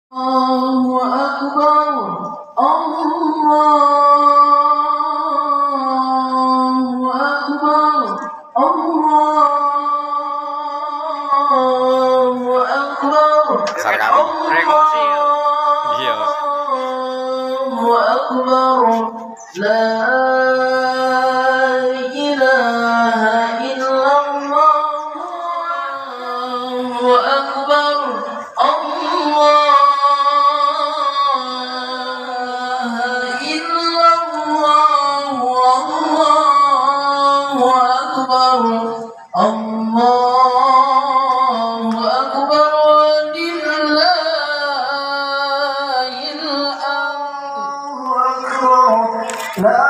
Allahu Akbar, Allahu Akbar, Allahu Akbar. Allahu Akbar. La ilaha illallah. Allahu Akbar. Allahu Akbar, walillahil hamd. La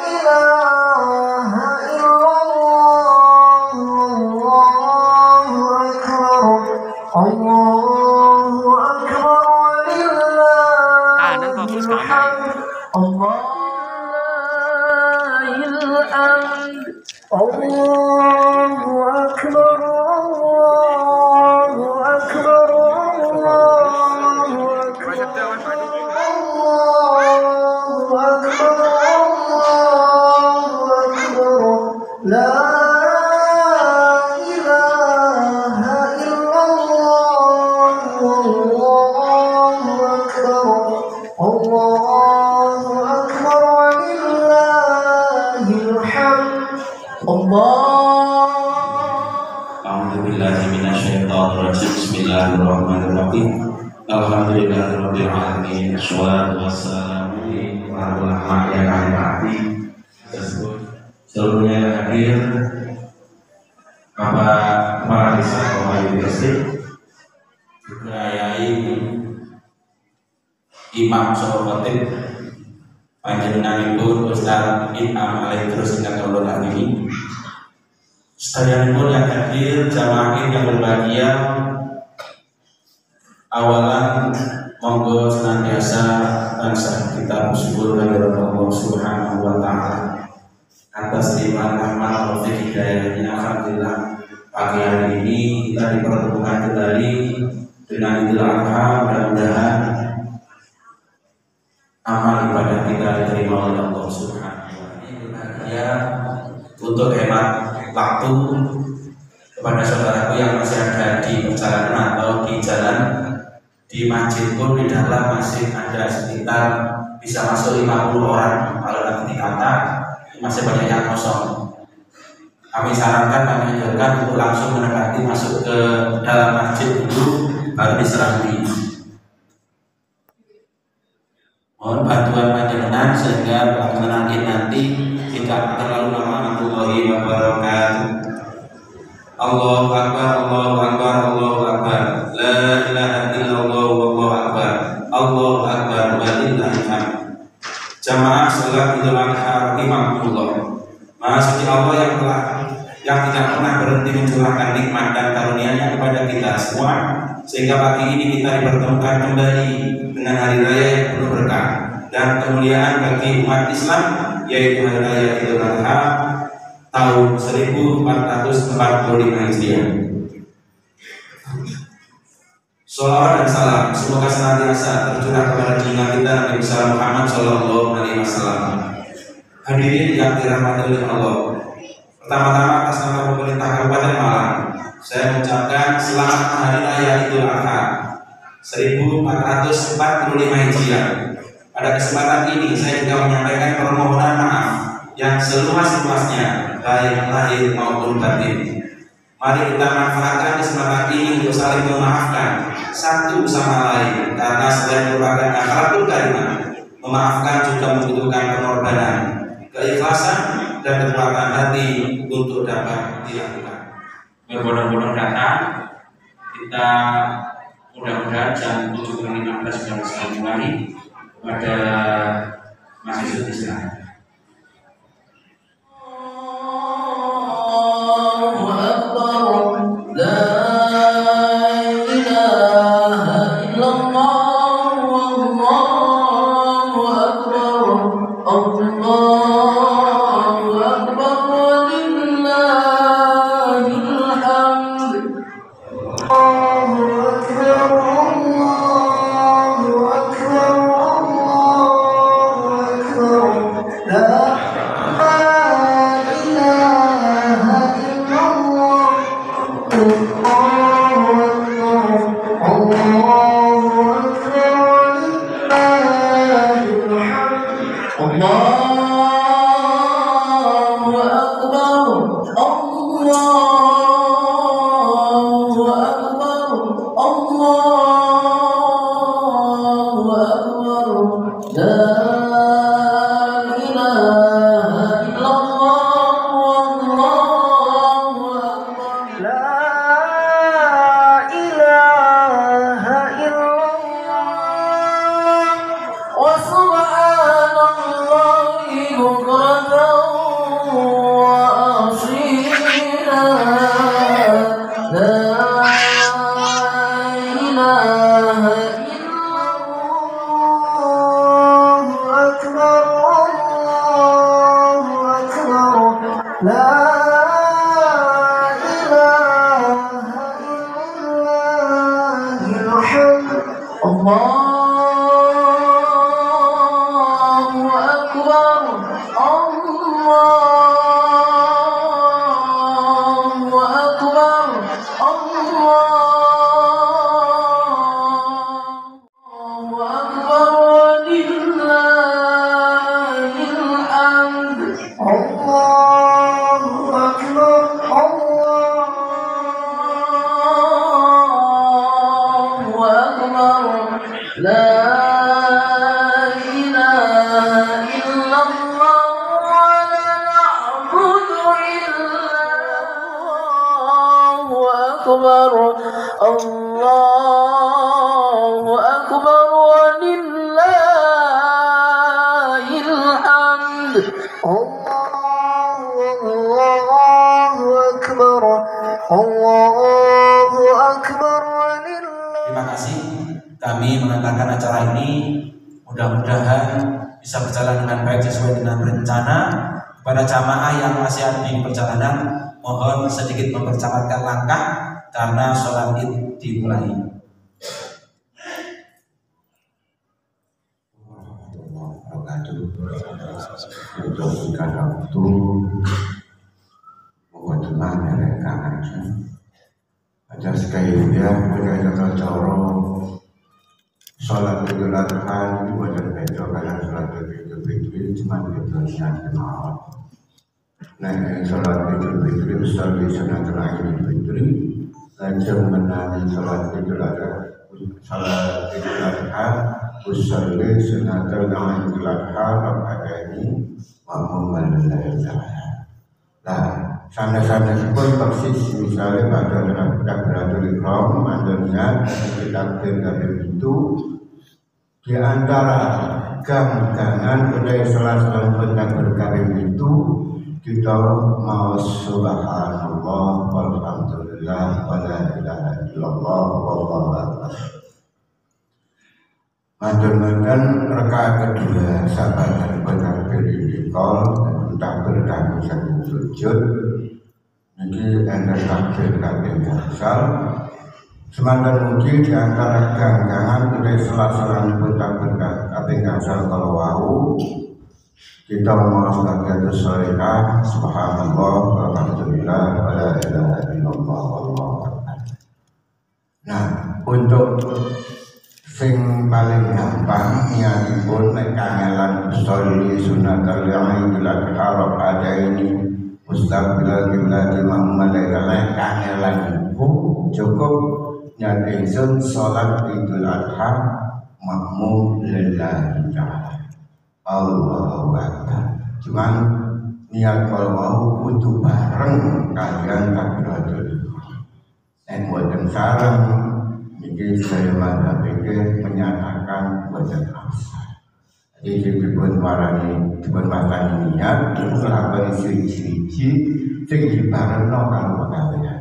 ilaha illallah. Allahu Akbar. Allahu Akbar, walillahil hamd. Allahu Akbar, Allahu Akbar, Allahu Akbar, Allahu Akbar, Allahu Akbar. La ilaha illallah. Allahu Akbar, Allahu Akbar, walillahil hamd. A'udzubillahi minasyaitonirrajim. Bismillahirrahmanirrahim. Alhamdulillahirabbil alamin. Wassalatu wassalamu ala ulama yang ahli seluruhnya yang hadir, Bapak Kepala Desa Kabupaten Gresik, juga Yai Imam Sohotip, panjenenganipun Ustaz Imam Alaih terus ingkang kula agung. Sedaya yang hadir, jamaah yang berbahagia, awalan monggo senantiasa tansah kita bersyukur kepada Allah Subhanahu wa taala atas limpahan rahmat taufik hidayahnya. Alhamdulillah pagi hari ini kita dipertemukan kembali dengan Idul Adha. Mudah-mudahan amal ibadah kita diterima oleh Allah Subhanahu wa taala. Untuk hemat waktu kepada saudaraku yang masih ada di perjalanan atau di jalan, di masjid pun di dalam masih ada sekitar bisa masuk 50 orang. Kalau nanti dikata masih banyak yang kosong. Kami sarankan, kami anjurkan untuk langsung mendekati masuk ke dalam masjid dulu, baru diserambi. Mohon bantuan panjenengan sehingga pelaksanaan nanti tidak terlalu lama. Warahmatullahi wabarakatuh. Allahu Akbar, Allahu Akbar, Allahu Akbar. La ilaha illallah, wallahu akbar. Allahu Akbar, walillahil hamd. Jamaah salat Idul Adha rahimakumullah. Maha suci Allah yang tidak pernah berhenti mencurahkan nikmat dan karunia-Nya kepada kita semua, sehingga pagi ini kita dipertemukan kembali dengan hari raya yang penuh berkah dan kemuliaan bagi umat Islam, yaitu hari raya Idul Adha tahun 1445 Hijriah. Sholawat dan salam semoga senantiasa tercurah kepada junjungan kita Nabi besar Muhammad Shallallahu Alaihi Wasallam. Hadirin yang dirahmati oleh Allah, pertama-tama atas nama pemerintah Kabupaten Malang, saya mengucapkan selamat hari raya Idul Adha 1445 Hijriah. Pada kesempatan ini saya juga menyampaikan permohonan maaf yang seluas-luasnya, baik lahir maupun batin. Mari kita manfaatkan kesempatan ini untuk saling memaafkan satu sama lain, karena selain merupakan akhlakul karimah, memaafkan juga membutuhkan pengorbanan, keikhlasan dan kekuatan hati untuk dapat dilakukan. Berbondong-bondong datang, kita mudah-mudahan jam 7.15 sudah bisa dimulai pada mahasiswa Islam. Allahu Akbar, walillahil hamd. Allahu Akbar. Terima kasih kami mengatakan acara ini mudah-mudahan bisa berjalan dengan baik sesuai dengan rencana. Kepada jamaah yang masih ada di perjalanan, mohon sedikit mempercepatkan langkah karena sholat id dimulai. Untuk waktu mohon tenang ya rekan aja. Ajar sekali dia berada coro sholat Idul Adha itu ada beda karena sholat Idul Fitri cuma beda niat kenal. Nah sholat Idul Fitri besar di sana terakhir Idul Fitri lanjut menangi sholat Idul Adha. Sholat Idul Adha besar di sana terakhir Idul Adha pada ini memulai Nah sana-sana pun persis misalnya pada takbiratul ihram mandonya ditakbir dari itu di antara gang-gangan kedai salat-salat takbir kabeh itu kita mau subhanallah walhamdulillah wala ilaha illallah wallahu akbar. Mandan-mandan rakaat kedua sahabat takbir dikol takbir dan sujud. Jadi anda takbir kabeh asal semantan mungkin di antara gang-gangan kedai salat-salat pun takbir kabeh asal kalau wau kita mau sholat solehah subhanallah walhamdulillah wala ilaha illallah wallahu akbar. Nah untuk sing paling gampang niatipun nek kangelan sholli sunnatal Idul Adha ada ini mustaqbilal qiblat Muhammad lain kangelan iku cukup nyat ingsun salat Idul Adha makmum lillahi ta'ala Allahu akbar. Cuman niat kalau kudu bareng kalian takbiratul ihram. Nek mboten sareng iki saya mazhab iki menyatakan boten asal. Jadi dipun warani dipun matani niat nglakoni siji-siji sing dibarengno karo pegawaian.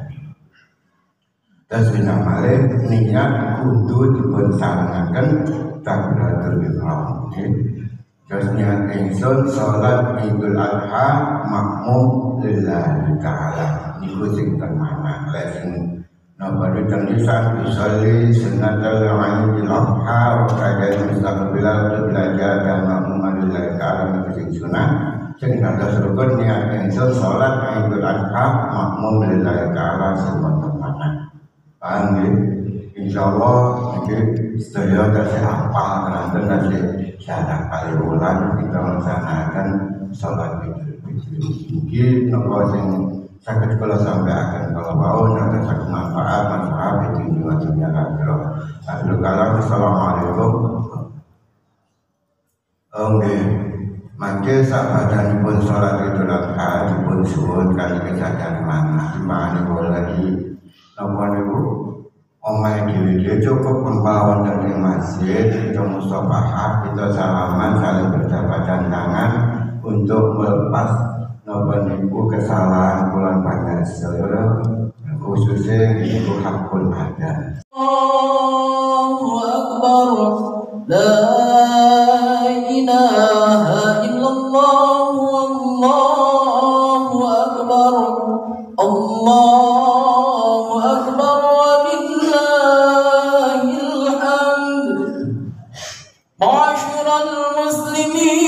Terus bina malih niat kudu dipun sarengaken takbiratul ihram. Terus niat ingsun salat Idul Adha makmum lillahi ta'ala. Niku sing termana lesing Nabari terlisan bisalli sunnatal Idul Adha wa kadang mustaqbilal qiblat dan makmum lillahi ta'ala sing sunah sing kados rukun niat ingsun salat Idul Adha makmum lillahi ta'ala semua termana. Paham nggih? Insyaallah iki sedaya tasih apa kelanten tasih syarat kali bulan kita melaksanakan sholat Idul Fitri. Mungkin nopo sing sakit kula sampaikan kalau mau nanti satu manfaat itu juga dunia akhirat. Akhirul kalam, assalamualaikum. Oke, mangke sahabatanipun sholat Idul Adha dipun suwun kali kesadaran manah timbangane kula lagi napa niku omahe dhewe cukup melawan dari masjid kita musafahah, kita salaman, saling berjabatan tangan untuk melepas napa niku kesalahan bulan banyak khususnya itu hakul ada. Allahu Akbar, la ilaha illallah, Allahu Akbar, Allahu Akbar, walillahil hamd. Ma'asyiral muslimin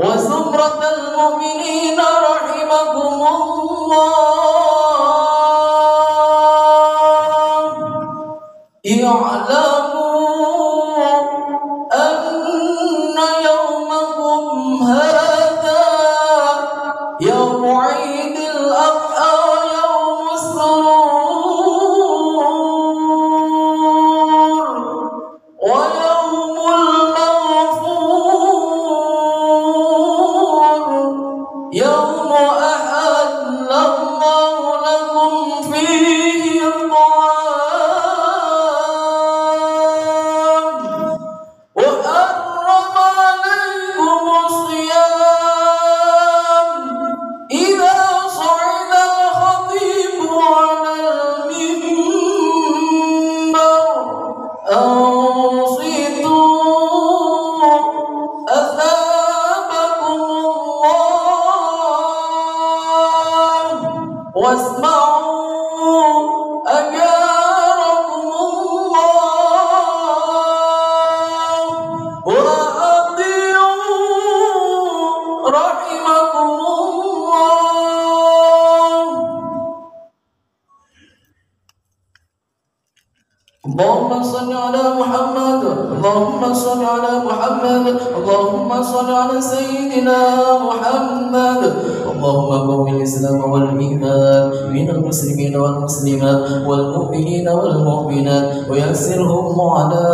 wa zumratal mu'minin rahimakumullah. I'lamu anna yawmakum hadha yawm 'Eidil Adha yawm surur wa yawmul maghfur yawm ahallallahu lakum fihi اللهم صل على محمد، اللهم صل على محمد، اللهم صل على سيدنا محمد. اللهم قوم الإسلام والإيمان من المسلمين والمسلمات والمؤمنين والمؤمنات ويسرهم على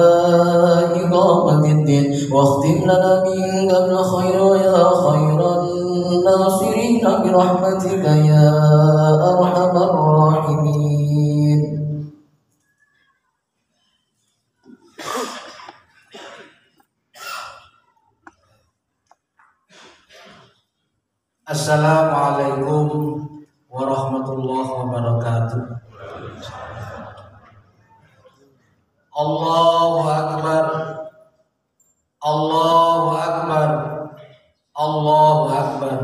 إقامة الدين واختم لنا منك الخير يا خير الناصرين برحمتك يا أرحم الراحمين. Assalamualaikum warahmatullahi wabarakatuh. Allahu Akbar, Allahu Akbar, Allahu Akbar,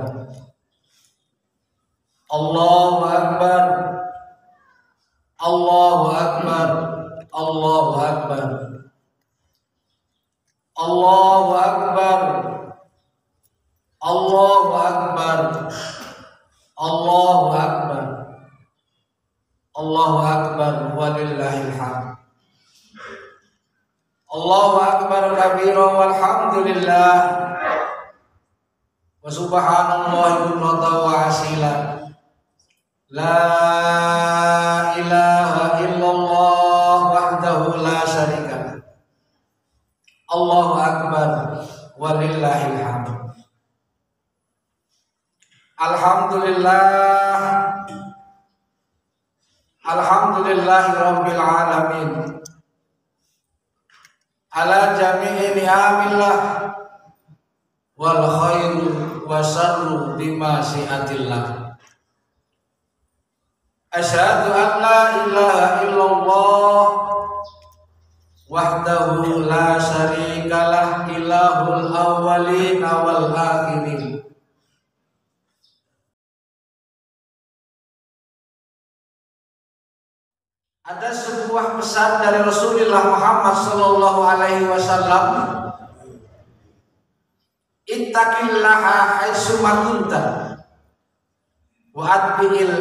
Allahu Akbar, Allahu Akbar, Allahu Akbar, Allahu Akbar, Allahu Akbar, Allahu Akbar, Allahu Akbar, walillahil hamd. Allahu Akbar kabira walhamdulillah wa subhanallahi bukratan wa asila. La ilaha illallah wahdahu la syarika lah. Allahu Akbar walillahil hamd. Alhamdulillah, alhamdulillahi rabbil alamin ala jami'i ni'amillah wal khairu wa syarru bima syi'atillah. Asyhadu an la ilaha illallah wahdahu la syarikalah ilahul awwalin wal akhirin. Ada sebuah pesan dari Rasulullah Muhammad sallallahu alaihi wasallam, ittaqillaha haitsu ma kunta wa atbi'il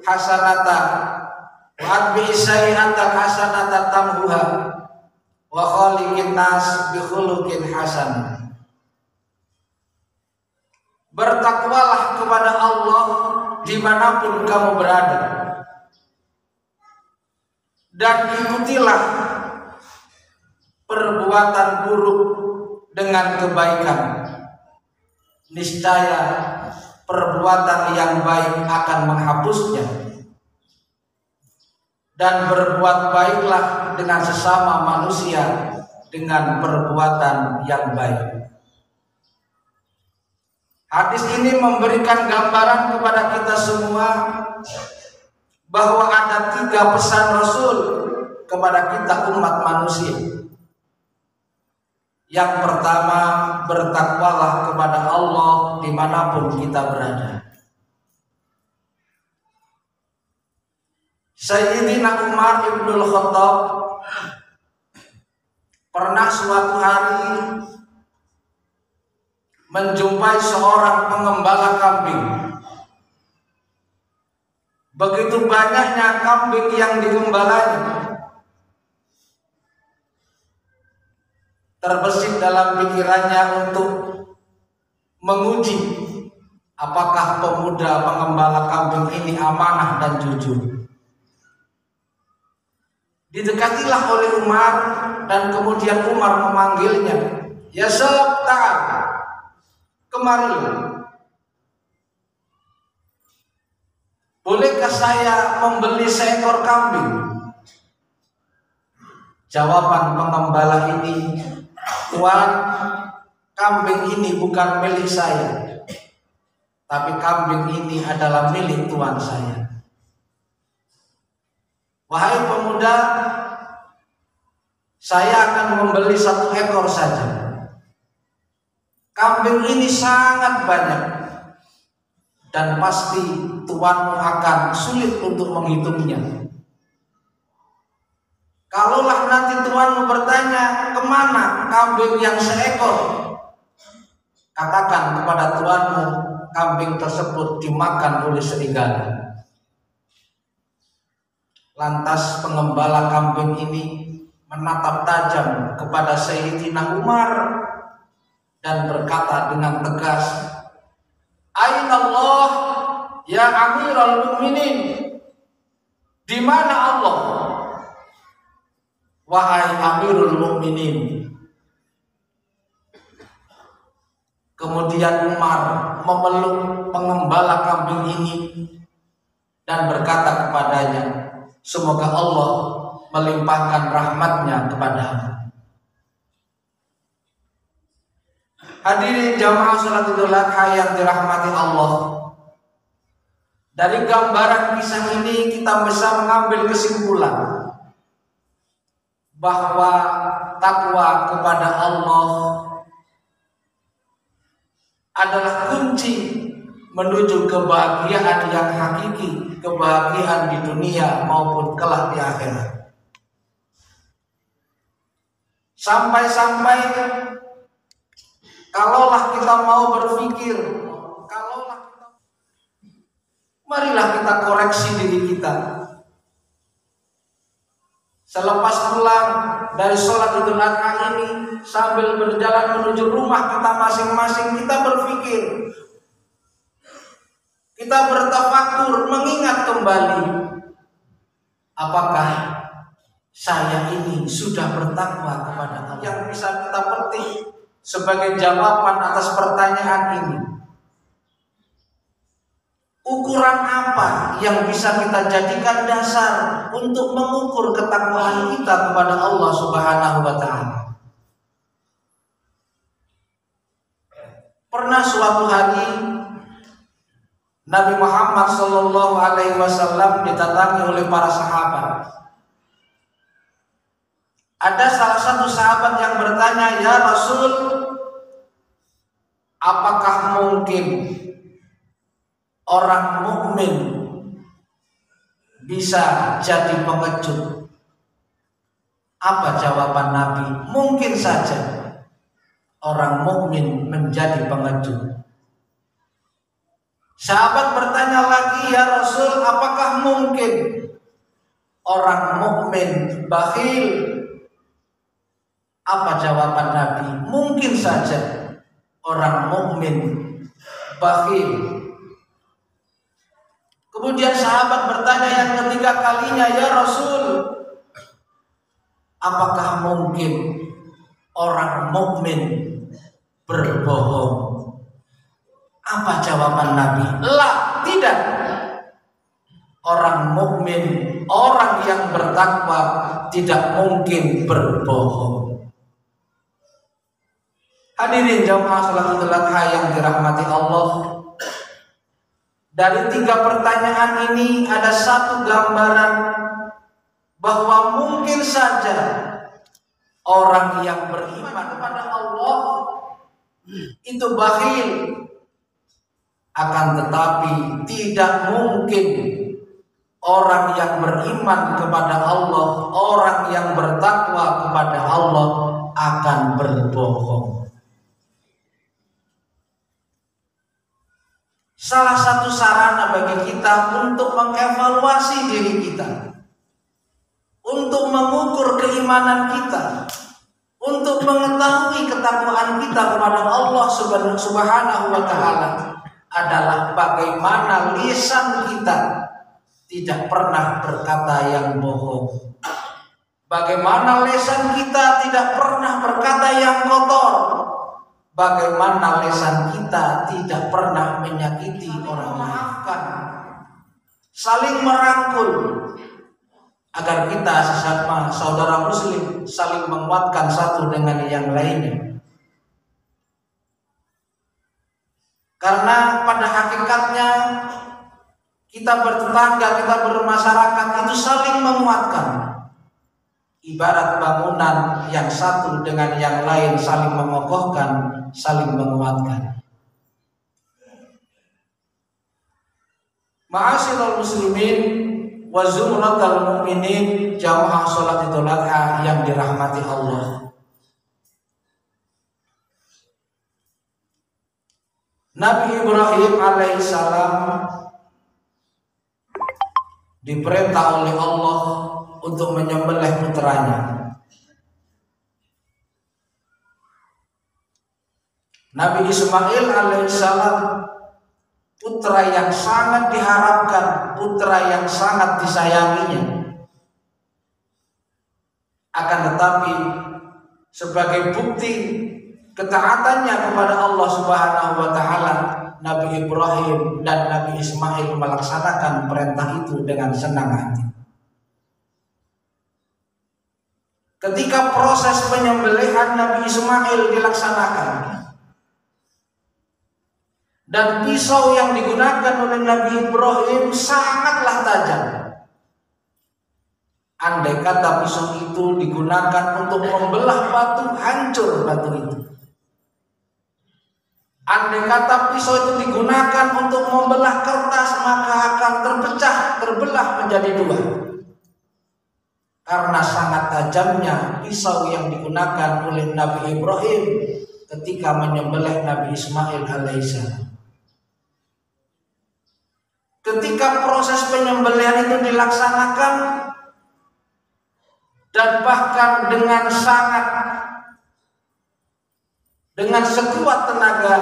hasanata wa atbi'is sayyi'ata hasanata tamhuha wa khaliqin nas bi khuluqin hasan. bertakwalah kepada Allah dimanapun kamu berada, dan ikutilah perbuatan buruk dengan kebaikan. Niscaya perbuatan yang baik akan menghapusnya, dan berbuat baiklah dengan sesama manusia dengan perbuatan yang baik. Hadis ini memberikan gambaran kepada kita semua bahwa ada 3 pesan Rasul kepada kita umat manusia. Yang pertama, bertakwalah kepada Allah dimanapun kita berada. Sayyidina Umar ibnul Khattab pernah suatu hari menjumpai seorang pengembala kambing. Begitu banyaknya kambing yang digembalanya, terbesit dalam pikirannya untuk menguji apakah pemuda pengembala kambing ini amanah dan jujur. Didekatilah oleh Umar, dan kemudian Umar memanggilnya, "Ya Syab, ta'al, kemarilah. Bolehkah saya membeli seekor kambing?" Jawaban pengembala ini, "Tuan, kambing ini bukan milik saya, tapi kambing ini adalah milik tuan saya." "Wahai pemuda, saya akan membeli 1 ekor saja. Kambing ini sangat banyak, dan pasti tuanmu akan sulit untuk menghitungnya. Kalaulah nanti tuanmu bertanya, kemana kambing yang seekor, katakan kepada tuanmu, kambing tersebut dimakan oleh serigala." Lantas pengembala kambing ini menatap tajam kepada Sayyidina Umar dan berkata dengan tegas, "Aina Allah ya Amirul Mukminin?" Di mana Allah, wahai Amirul Mukminin? Kemudian Umar memeluk pengembala kambing ini dan berkata kepadanya, "Semoga Allah melimpahkan rahmatnya kepadamu." Hadirin jamaah salat Idul Adha yang dirahmati Allah, dari gambaran kisah ini kita bisa mengambil kesimpulan bahwa takwa kepada Allah adalah kunci menuju kebahagiaan yang hakiki, kebahagiaan di dunia maupun kelak di akhirat. Sampai-sampai kalaulah kita mau berpikir, marilah kita koreksi diri kita. Selepas pulang dari sholat Idul Adha ini, sambil berjalan menuju rumah kita masing-masing, kita berpikir, kita bertafakur, mengingat kembali, apakah saya ini sudah bertakwa kepada Allah? Yang bisa kita petik sebagai jawaban atas pertanyaan ini, ukuran apa yang bisa kita jadikan dasar untuk mengukur ketakwaan kita kepada Allah Subhanahu wa Ta'ala? Pernah suatu hari Nabi Muhammad sallallahu alaihi wasallam didatangi oleh para sahabat. Ada salah satu sahabat yang bertanya, "Ya Rasul, apakah mungkin orang mukmin bisa jadi pengecut?" Apa jawaban Nabi? Mungkin saja orang mukmin menjadi pengecut. Sahabat bertanya lagi, "Ya Rasul, apakah mungkin orang mukmin bakhil?" Apa jawaban Nabi? Mungkin saja orang mukmin bakhil. Kemudian sahabat bertanya yang ketiga kalinya, "Ya Rasul, apakah mungkin orang mukmin berbohong?" Apa jawaban Nabi? La, tidak. Orang mukmin, orang yang bertakwa tidak mungkin berbohong. Hadirin jamaah salatul adha yang dirahmati Allah. Dari 3 pertanyaan ini ada satu gambaran bahwa mungkin saja orang yang beriman kepada Allah itu bakhil, akan tetapi tidak mungkin orang yang beriman kepada Allah, orang yang bertakwa kepada Allah akan berbohong. Salah satu sarana bagi kita untuk mengevaluasi diri kita, untuk mengukur keimanan kita, untuk mengetahui ketakwaan kita kepada Allah Subhanahu wa Ta'ala adalah bagaimana lisan kita tidak pernah berkata yang bohong, bagaimana lisan kita tidak pernah berkata yang kotor, bagaimana lisan kita tidak pernah menyakiti orang, memaafkan, saling merangkul, agar kita sesama saudara muslim saling menguatkan satu dengan yang lainnya. Karena pada hakikatnya kita bertetangga, kita bermasyarakat itu saling menguatkan. Ibarat bangunan yang satu dengan yang lain saling mengokohkan, saling menguatkan. Ma'asyiral muslimin wa zumratal mu'minin, jamaah salat Idul Adha yang dirahmati Allah. Nabi Ibrahim alaihissalam diperintah oleh Allah untuk menyembelih putranya. Nabi Ismail alaihissalam, putra yang sangat diharapkan, putra yang sangat disayanginya. Akan tetapi sebagai bukti ketaatannya kepada Allah Subhanahu wa Ta'ala, Nabi Ibrahim dan Nabi Ismail melaksanakan perintah itu dengan senang hati. Ketika proses penyembelihan Nabi Ismail dilaksanakan dan pisau yang digunakan oleh Nabi Ibrahim sangatlah tajam. Andai kata pisau itu digunakan untuk membelah batu, hancur batu itu. Andai kata pisau itu digunakan untuk membelah kertas, maka akan terbelah menjadi 2. Karena sangat tajamnya pisau yang digunakan oleh Nabi Ibrahim ketika menyembelih Nabi Ismail alaihissalam. Ketika proses penyembelihan itu dilaksanakan dan bahkan dengan sekuat tenaga,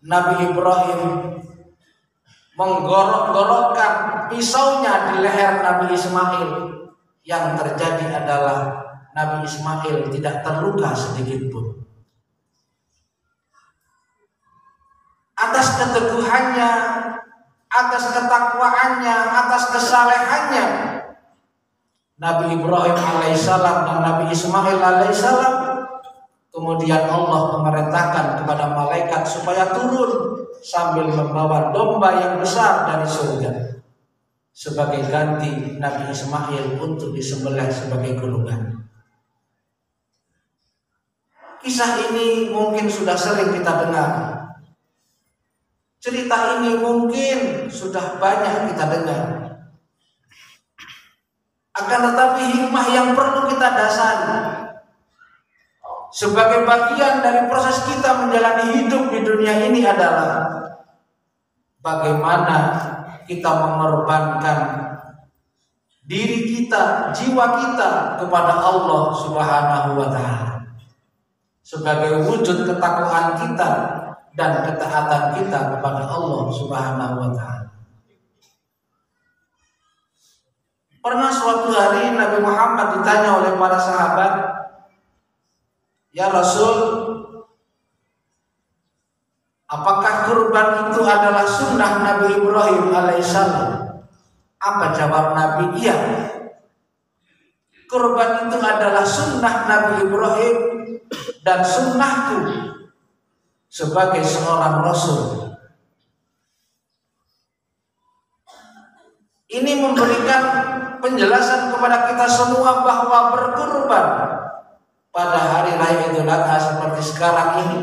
Nabi Ibrahim menggorok-gorokkan pisaunya di leher Nabi Ismail. Yang terjadi adalah Nabi Ismail tidak terluka sedikit pun. Atas keteguhannya, atas ketakwaannya, atas kesalehannya, Nabi Ibrahim alaihissalam dan Nabi Ismail alaihissalam, kemudian Allah memerintahkan kepada malaikat supaya turun sambil membawa domba yang besar dari surga sebagai ganti Nabi Ismail untuk disembelih sebagai kurban. Kisah ini mungkin sudah sering kita dengar. Cerita ini mungkin sudah banyak kita dengar. Akan tetapi hikmah yang perlu kita dasari sebagai bagian dari proses kita menjalani hidup di dunia ini adalah bagaimana kita mengorbankan diri kita, jiwa kita kepada Allah Subhanahu wa Ta'ala sebagai wujud ketakwaan kita dan ketaatan kita kepada Allah Subhanahu wa taala. Pernah suatu hari Nabi Muhammad ditanya oleh para sahabat, "Ya Rasul, apakah kurban itu adalah sunnah Nabi Ibrahim alaihissalam?" Apa jawab Nabi? Iya, kurban itu adalah sunnah Nabi Ibrahim dan sunnahku sebagai seorang Rasul. Ini memberikan penjelasan kepada kita semua bahwa berkurban pada hari raya Idul Adha seperti sekarang ini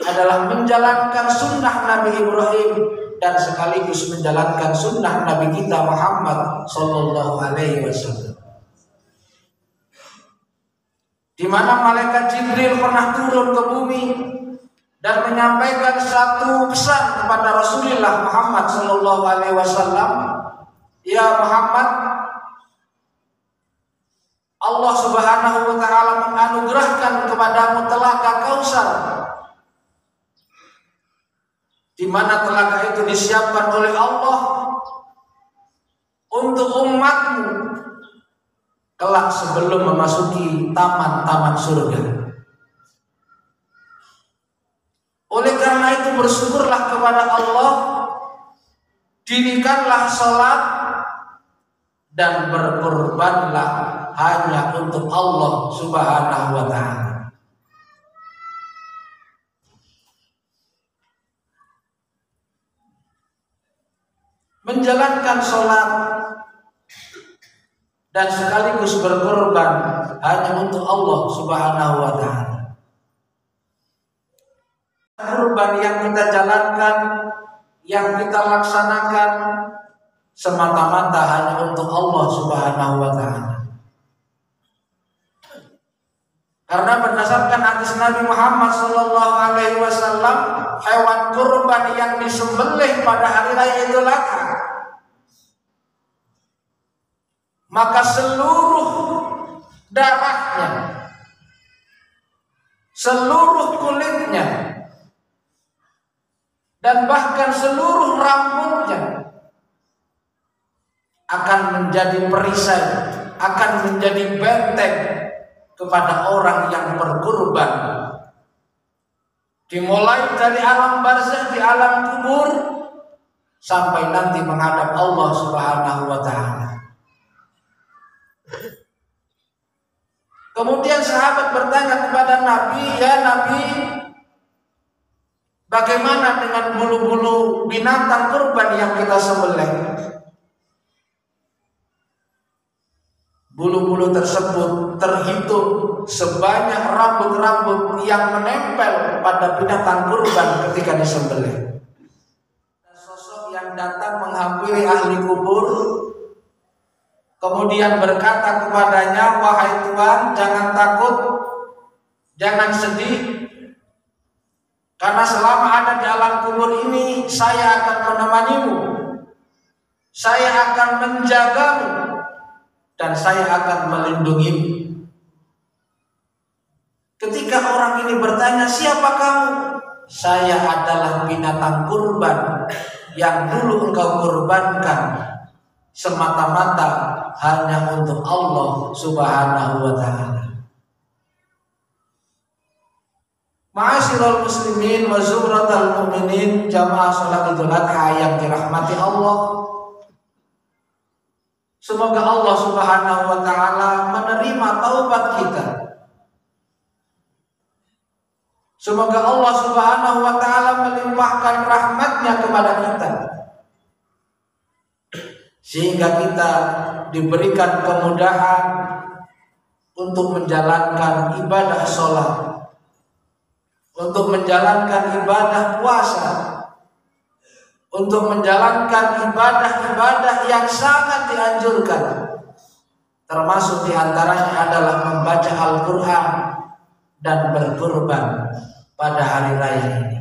adalah menjalankan sunnah Nabi Ibrahim dan sekaligus menjalankan sunnah Nabi kita Muhammad Sallallahu Alaihi Wasallam. Di mana malaikat Jibril pernah turun ke bumi dan menyampaikan satu pesan kepada Rasulullah Muhammad Sallallahu Alaihi Wasallam, "Ya Muhammad, Allah Subhanahu wa taala menganugerahkan kepadamu telaga Kausar, di mana telaga itu disiapkan oleh Allah untuk umatmu kelak sebelum memasuki taman-taman surga. Oleh karena itu bersyukurlah kepada Allah, dirikanlah salat dan berkorbanlah hanya untuk Allah Subhanahu wa taala." Menjalankan sholat dan sekaligus berkorban hanya untuk Allah Subhanahu wa taala. Kurban yang kita jalankan, yang kita laksanakan semata-mata hanya untuk Allah Subhanahu wa taala. Karena berdasarkan hadis Nabi Muhammad sallallahu alaihi wasallam, hewan kurban yang disembelih pada hari raya Idul Adha, maka seluruh darahnya, seluruh kulitnya, dan bahkan seluruh rambutnya akan menjadi perisai, akan menjadi benteng kepada orang yang berkurban. Dimulai dari alam barzakh, di alam kubur, sampai nanti menghadap Allah Subhanahu wa taala. Kemudian sahabat bertanya kepada Nabi, "Ya Nabi, bagaimana dengan bulu-bulu binatang kurban yang kita sembelih?" Bulu-bulu tersebut terhitung sebanyak rambut-rambut yang menempel pada binatang kurban ketika disembelih. Sosok yang datang menghampiri ahli kubur, kemudian berkata kepadanya, "Wahai Tuhan, jangan takut, jangan sedih, karena selama ada di alam kubur ini, saya akan menemanimu, saya akan menjagamu, dan saya akan melindungimu." Ketika orang ini bertanya, "Siapa kamu?" "Saya adalah binatang kurban yang dulu engkau kurbankan semata-mata hanya untuk Allah Subhanahu wa taala." Ma'asyiral muslimin wa zumratal mu'minin, jamaah salat Idul Adha yang dirahmati Allah, semoga Allah Subhanahu wa taala menerima taubat kita. Semoga Allah Subhanahu wa taala melimpahkan rahmatnya kepada kita, sehingga kita diberikan kemudahan untuk menjalankan ibadah sholat, untuk menjalankan ibadah puasa, untuk menjalankan ibadah-ibadah yang sangat dianjurkan, termasuk diantaranya adalah membaca Al-Quran dan berkurban pada hari raya ini.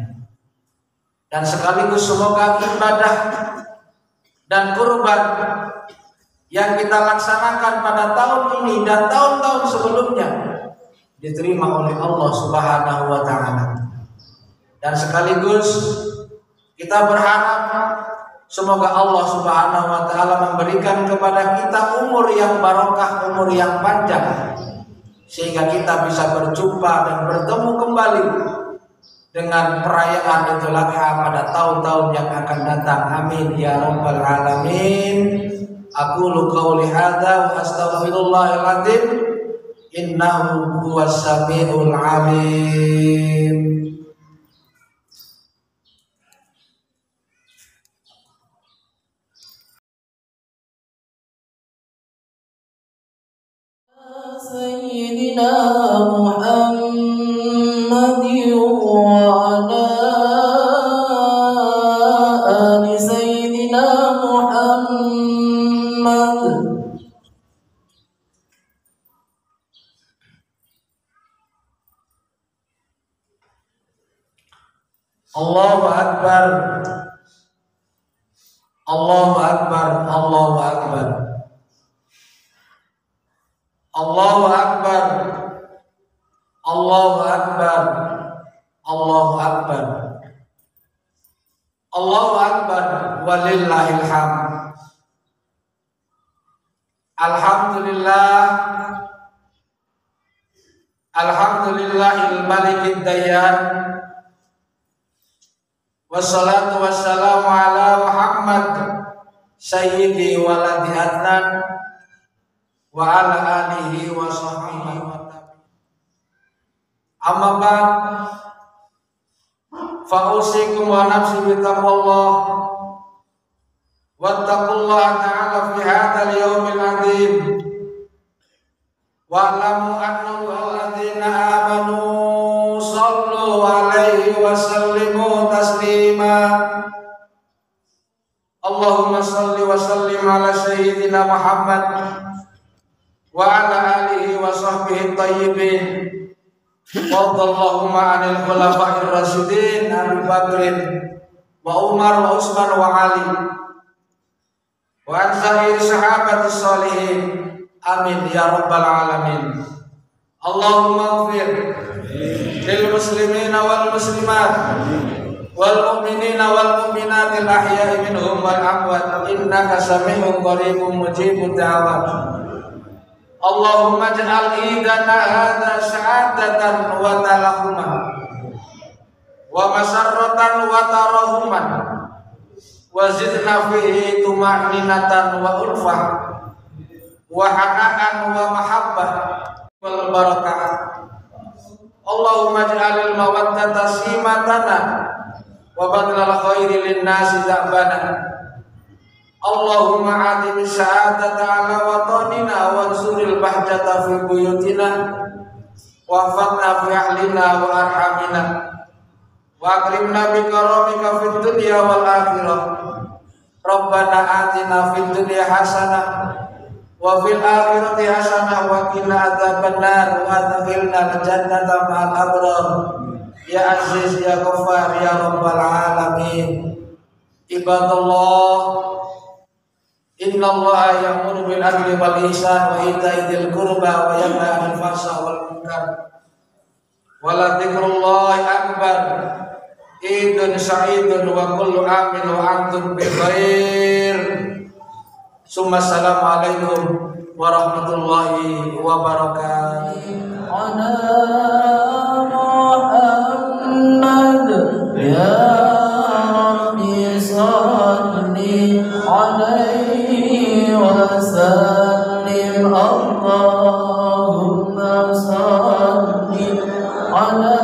Dan sekaligus semoga ibadah dan kurban yang kita laksanakan pada tahun ini dan tahun-tahun sebelumnya diterima oleh Allah Subhanahu wa taala. Dan sekaligus kita berharap semoga Allah Subhanahu wa taala memberikan kepada kita umur yang barokah, umur yang panjang, sehingga kita bisa berjumpa dan bertemu kembali dengan perayaan Idul Adha pada tahun-tahun yang akan datang. Amin ya rabbal alamin. Aqulu qauli hadza wa astaghfirullahal azim innahu huwas samiul alim. سيدنا محمد وعلى آل سيدنا محمد. Allahu Akbar, Allahu Akbar, Allahu Akbar, Allahu Akbar, Allahu Akbar, Allahu Akbar, Allahu Akbar, walillahil hamd. Alhamdulillah, alhamdulillahil malikid dayyan. Wassalatu wassalamu ala Muhammad sayyidi waladi Adnan wa ala alihi wa sahbihi wa tabi'in. Amma ba'd, fa usikum wa nafsi bi taqwallah wattaqullaha ta'ala fi hadzal yawmil 'adzim wa'lamu anna alladziina aamanu sallu 'alaihi wa sallimu taslima. Allahumma salli wa sallim ala sayyidina Muhammad wa ala alihi wa sahbihi tayyibin. Allahumma anil khulafa'ir rasyidin Abu Bakrin wa Umar wa Utsman wa Ali wa an sa'ir sahabatis sholihin. Amin ya rabbal alamin. Allahumma ighfir lil muslimina wal muslimat wal mu'minina wal mu'minatil ahya'i minhum wal amwat innaka sami'un qaribun mujibud da'wat. Allahumma ij'al idana hadza sa'adatan wa talahuma wa masarratan wa tarahuman wa zidna fihi tuma'ninatan wa ulfah wa hana'an wa mahabbah wal barakah. Allahumma ij'alil mawaddata simatana wa badlal khairi lin nasi da'bana. Allahumma adim sa'adata ala watanina wa ansuril bahjata fi buyutina wa fatna fi ahlina wa arhamina wa akrimna bi karamika fid dunya wal akhirah. Rabbana atina fid dunya hasanah wa fil akhirati hasanah wa qina adzabannar wa adkhilna al-jannata ma'al abrar. Ya aziz ya ghaffar ya rabbal alamin. Ibadallah, innallaha ya'muru bil adli wal ihsan wa ita'i dzil qurba wa yanha 'anil fahsya'i wal munkar wa la dzikrullahi akbar. Idun sa'idun wa kullu amin wa antum bi khair. Summa assalamu alaikum warahmatullahi wabarakatuh. Ala Muhammad ya Rabbi salli alaihi wa sallim. Allahumma salli ala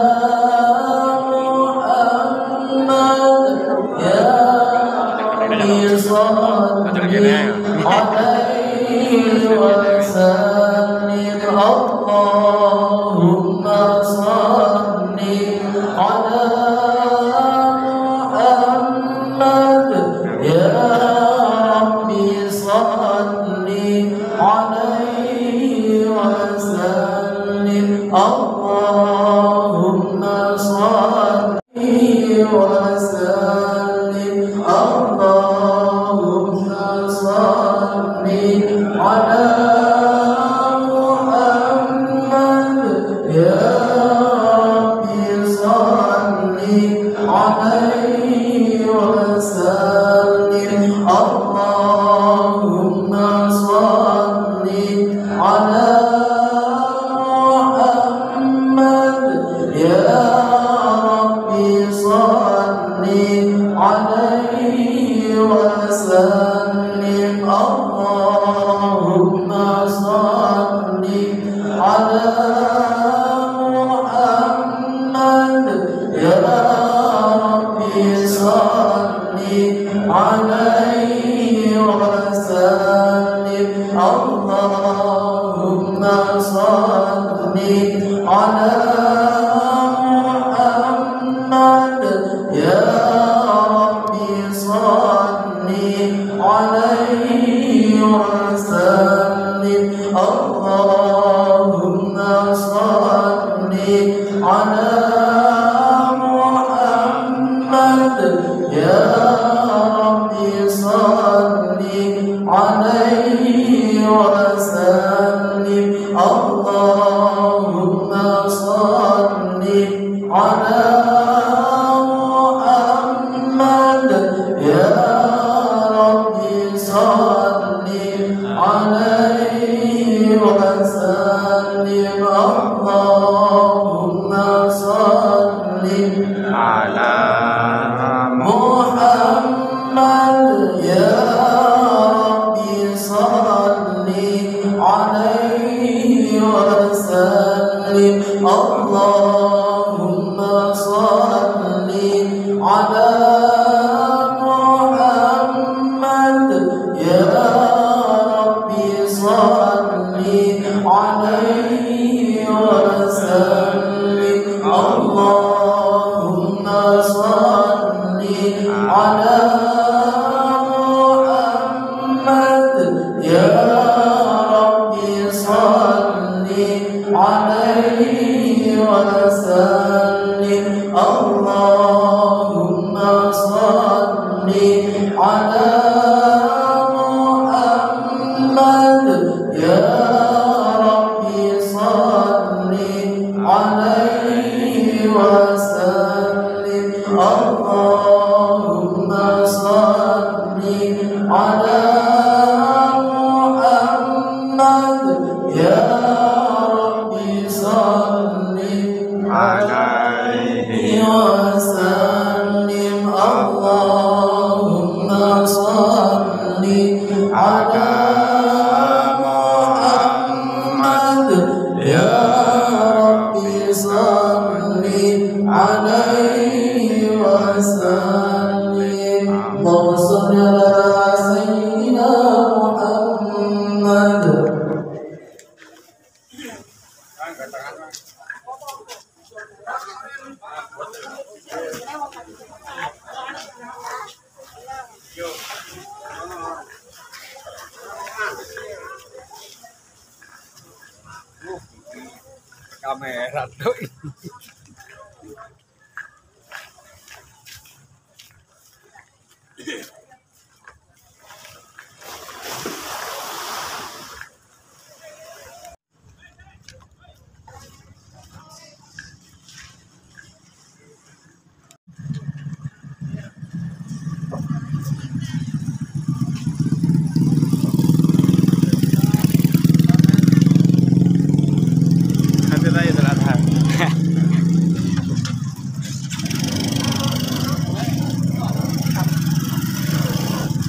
Muhammad ya Rabbi salli alaihi wa sallim. Allahumma salli ala Muhammad ya Rabbi salli alaihi wa sallim. Allahumma salli wa sallim. Allahumma salli على محمد يا ربي صل عليه وسلم اللهم صل على محمد يا ربي صل عليه وسلم اللهم صل على محمد يا ربي صل عليه وسلم اللهم صل على محمد يا ربي صل عليه وسلم اللهم صل على محمد يا ربي صل عليه وسلم اللهم صل على محمد يا ربي صل عليه وسلم اللهم صل على محمد يا ربي صل عليه وسلم اللهم صل على محمد يا ربي صل عليه وسلم اللهم صل على محمد يا ربي صل عليه وسلم اللهم صل على محمد يا ربي صل عليه وسلم اللهم صل على محمد يا ربي صل عليه وسلم اللهم صل على سيدنا محمد kamera tuh.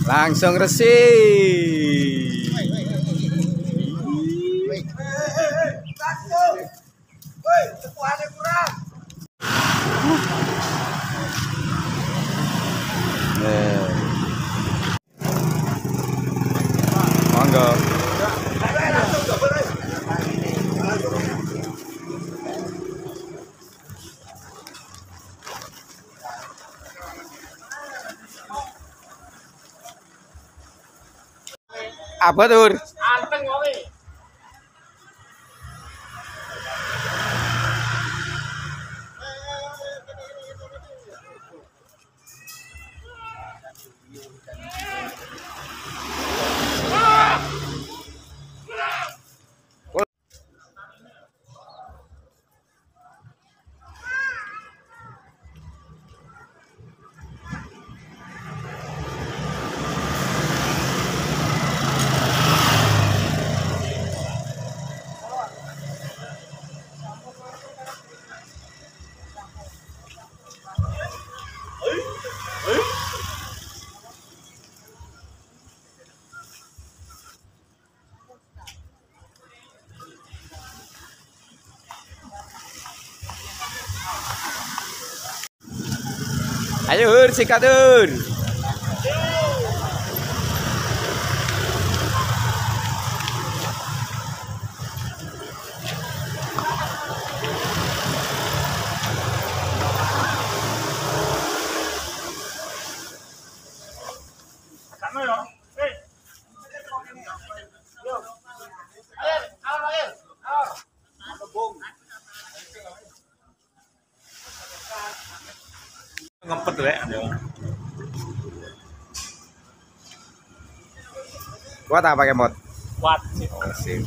Langsung resik. Monggo. Apa tur? Anteng wae. Ayo Hur, sikat Hur. Ngempet ya. Kuat apa pakai mod? Kuat. Oh, sip.